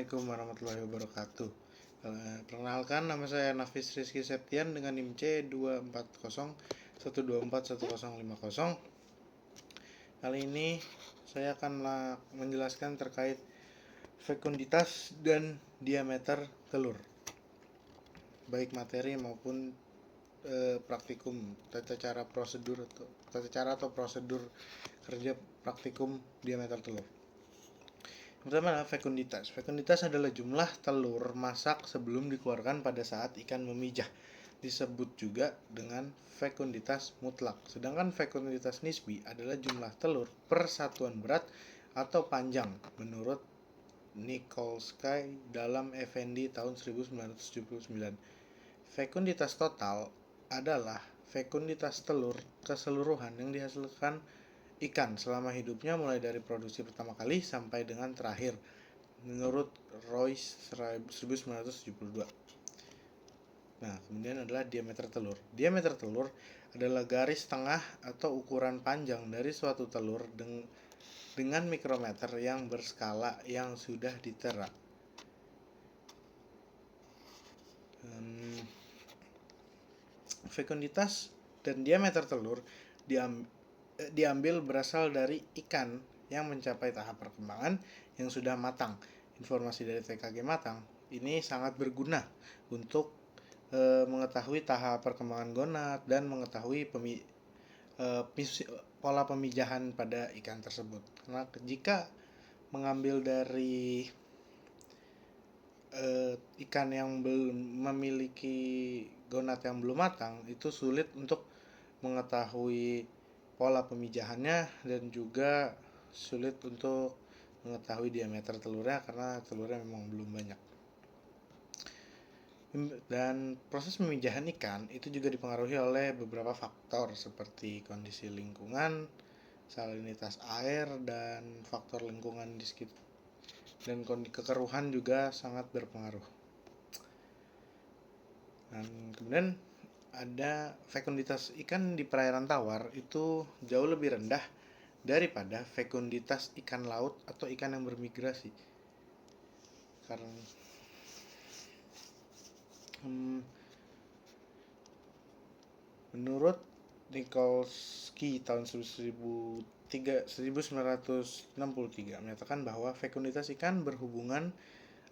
Assalamualaikum warahmatullahi wabarakatuh. Perkenalkan, nama saya Nafis Rizky Septian dengan NIM C2401241041050. Kali ini saya akan menjelaskan terkait fekunditas dan diameter telur, baik materi maupun praktikum, tata cara atau prosedur kerja praktikum diameter telur. Pertama adalah fekunditas. Fekunditas adalah jumlah telur masak sebelum dikeluarkan pada saat ikan memijah. Disebut juga dengan fekunditas mutlak. Sedangkan fekunditas nisbi adalah jumlah telur per satuan berat atau panjang menurut Nikolsky dalam Effendi tahun 1979. Fekunditas total adalah fekunditas telur keseluruhan yang dihasilkan ikan selama hidupnya mulai dari produksi pertama kali sampai dengan terakhir menurut Royce 1972. Nah, kemudian adalah diameter telur. Diameter telur adalah garis tengah atau ukuran panjang dari suatu telur dengan mikrometer yang berskala yang sudah ditera. Fekunditas dan diameter telur diambil berasal dari ikan yang mencapai tahap perkembangan yang sudah matang. Informasi dari TKG matang ini sangat berguna untuk mengetahui tahap perkembangan gonad dan mengetahui pola pemijahan pada ikan tersebut. Karena jika mengambil dari ikan yang belum memiliki gonad yang belum matang, itu sulit untuk mengetahui pola pemijahannya dan juga sulit untuk mengetahui diameter telurnya karena telurnya memang belum banyak. Dan proses pemijahan ikan itu juga dipengaruhi oleh beberapa faktor seperti kondisi lingkungan, salinitas air, dan faktor lingkungan di sekitar. Dan kekeruhan juga sangat berpengaruh. Dan kemudian ada fekunditas ikan di perairan tawar itu jauh lebih rendah daripada fekunditas ikan laut atau ikan yang bermigrasi. Karena menurut Nikolsky tahun 1963 menyatakan bahwa fekunditas ikan berhubungan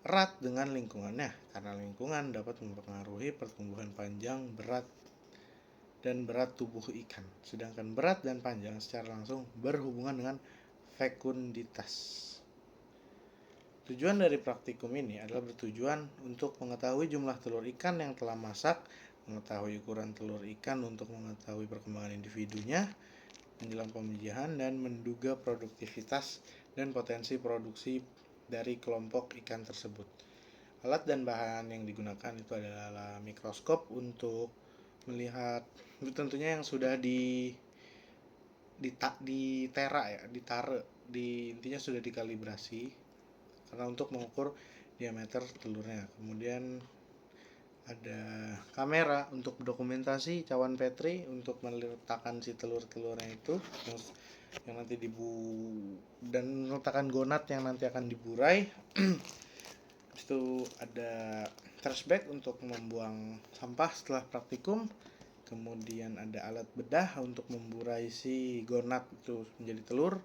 erat dengan lingkungannya karena lingkungan dapat mempengaruhi pertumbuhan panjang, berat, dan berat tubuh ikan. Sedangkan berat dan panjang secara langsung berhubungan dengan fekunditas. Tujuan dari praktikum ini adalah bertujuan untuk mengetahui jumlah telur ikan yang telah masak, mengetahui ukuran telur ikan untuk mengetahui perkembangan individunya menjelang pemijahan, dan menduga produktivitas dan potensi produksi dari kelompok ikan tersebut. Alat dan bahan yang digunakan itu adalah mikroskop untuk melihat, tentunya yang sudah intinya sudah dikalibrasi karena untuk mengukur diameter telurnya. Kemudian ada kamera untuk dokumentasi cawan Petri untuk meletakkan si telur-telurnya itu yang nanti dan meletakkan gonad yang nanti akan diburai. Habis itu ada trash bag untuk membuang sampah setelah praktikum. Kemudian ada alat bedah untuk memburai si gonad itu menjadi telur.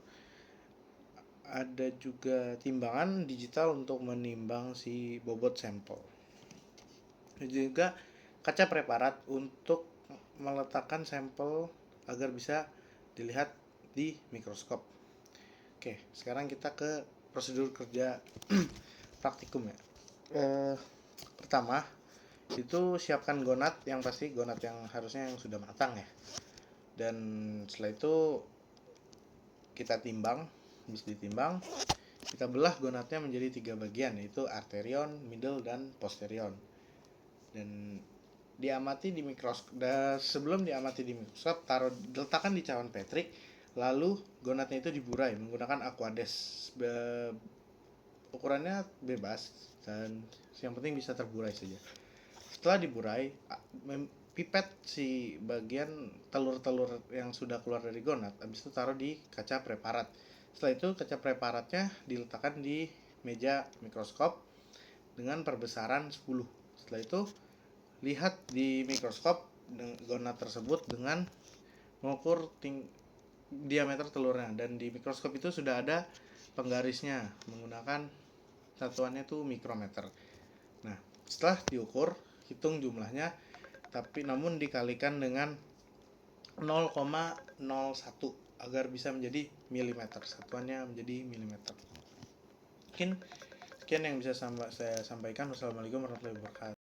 Ada juga timbangan digital untuk menimbang si bobot sampel. Dan juga kaca preparat untuk meletakkan sampel agar bisa dilihat di mikroskop. Oke, sekarang kita ke prosedur kerja praktikum ya. Pertama itu siapkan gonad, yang pasti gonad yang harusnya yang sudah matang ya. Dan setelah itu kita timbang, habis ditimbang kita belah gonadnya menjadi 3 bagian, yaitu arterion, middle, dan posterion. Dan diamati di mikroskop. Sebelum diamati di mikroskop, letakkan di cawan Petri, lalu gonadnya itu diburai menggunakan aquades. Ukurannya bebas dan yang penting bisa terburai saja. Setelah diburai, pipet si bagian telur-telur yang sudah keluar dari gonad, habis itu taruh di kaca preparat. Setelah itu kaca preparatnya diletakkan di meja mikroskop dengan perbesaran 10. Setelah itu lihat di mikroskop gonad tersebut dengan mengukur diameter telurnya, dan di mikroskop itu sudah ada penggarisnya menggunakan satuannya itu mikrometer. Nah, setelah diukur, hitung jumlahnya, tapi namun dikalikan dengan 0,01 agar bisa menjadi milimeter, satuannya menjadi milimeter. Mungkin sekian yang bisa saya sampaikan. Wassalamualaikum warahmatullahi wabarakatuh.